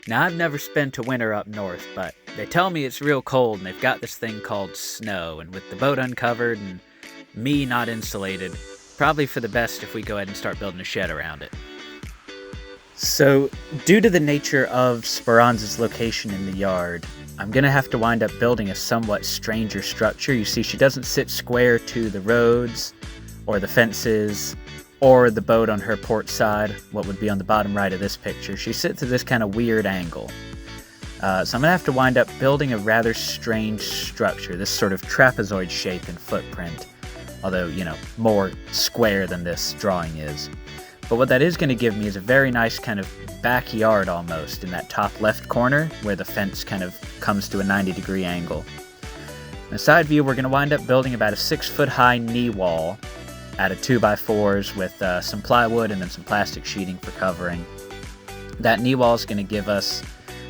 Now, I've never spent a winter up north, but they tell me it's real cold and they've got this thing called snow, and with the boat uncovered and me not insulated, probably for the best if we go ahead and start building a shed around it. So, due to the nature of Speranza's location in the yard, I'm going to have to wind up building a somewhat stranger structure. You see, she doesn't sit square to the roads, or the fences, or the boat on her port side, what would be on the bottom right of this picture. She sits at this kind of weird angle. So I'm going to have to wind up building a rather strange structure, this sort of trapezoid shape and footprint, although, more square than this drawing is. But what that is going to give me is a very nice kind of backyard almost in that top left corner where the fence kind of comes to a 90-degree angle. In the side view, we're going to wind up building about a 6-foot high knee wall out of 2x4s with some plywood and then some plastic sheeting for covering. That knee wall is going to give us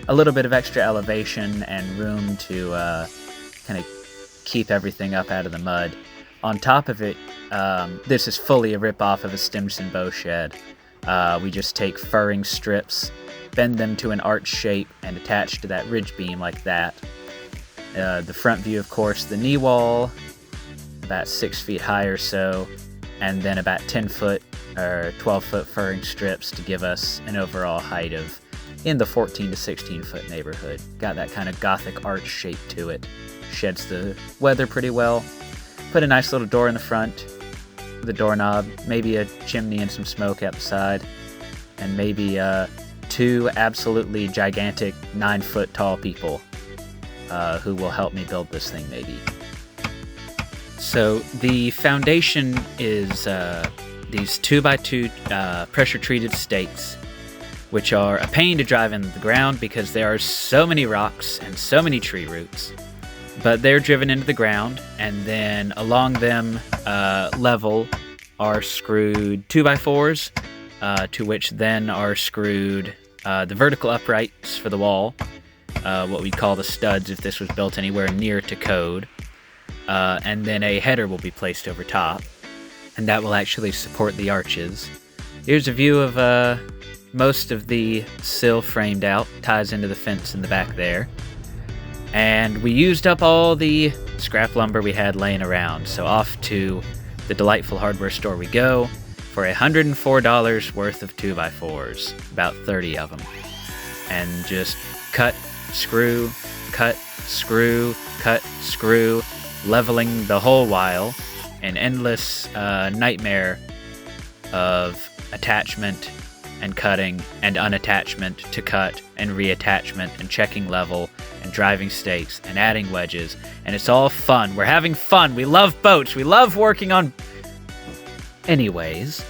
a little bit of extra elevation and room to kind of keep everything up out of the mud. On top of it, this is fully a rip-off of a Stimson bow shed. We just take furring strips, bend them to an arch shape, and attach to that ridge beam like that. The front view, of course, the knee wall, about 6 feet high or so, and then about 10-foot or 12-foot furring strips to give us an overall height of in the 14 to 16-foot neighborhood. Got that kind of Gothic arch shape to it. Sheds the weather pretty well. Put a nice little door in the front, the doorknob, maybe a chimney and some smoke out the side, and maybe 2 absolutely gigantic 9-foot tall people who will help me build this thing maybe. So the foundation is these 2x2 pressure-treated stakes, which are a pain to drive into the ground because there are so many rocks and so many tree roots. But they're driven into the ground, and then along them level are screwed 2x4s, to which then are screwed the vertical uprights for the wall, what we call the studs if this was built anywhere near to code, and then a header will be placed over top, and that will actually support the arches. Here's a view of most of the sill framed out, ties into the fence in the back there. And we used up all the scrap lumber we had laying around, so off to the delightful hardware store we go for $104 worth of 2x4s, about 30 of them. And just cut, screw, cut, screw, cut, screw, leveling the whole while, an endless nightmare of attachment and cutting and unattachment to cut and reattachment and checking level and driving stakes and adding wedges, and it's all fun. We're having fun. We love boats. We love working on... Anyways,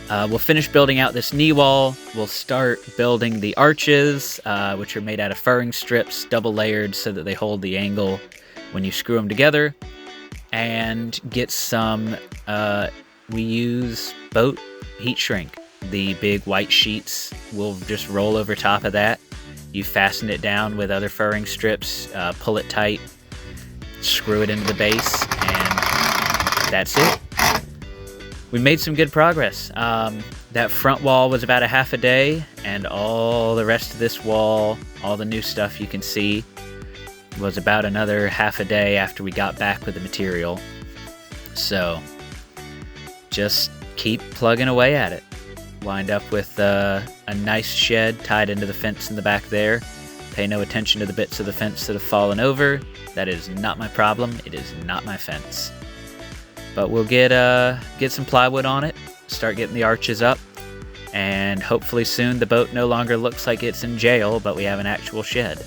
we'll finish building out this knee wall. We'll start building the arches, which are made out of furring strips, double layered so that they hold the angle when you screw them together, and get some... we use boat heat shrink. The big white sheets will just roll over top of that. You fasten it down with other furring strips, pull it tight, screw it into the base, and that's it. We made some good progress. That front wall was about a half a day, and all the rest of this wall, all the new stuff you can see, was about another half a day after we got back with the material. So, just keep plugging away at it. Wind up with a nice shed tied into the fence in the back there. Pay no attention to the bits of the fence that have fallen over. That is not my problem. It is not my fence. But we'll get some plywood on it, start getting the arches up, and hopefully soon the boat no longer looks like it's in jail, but we have an actual shed.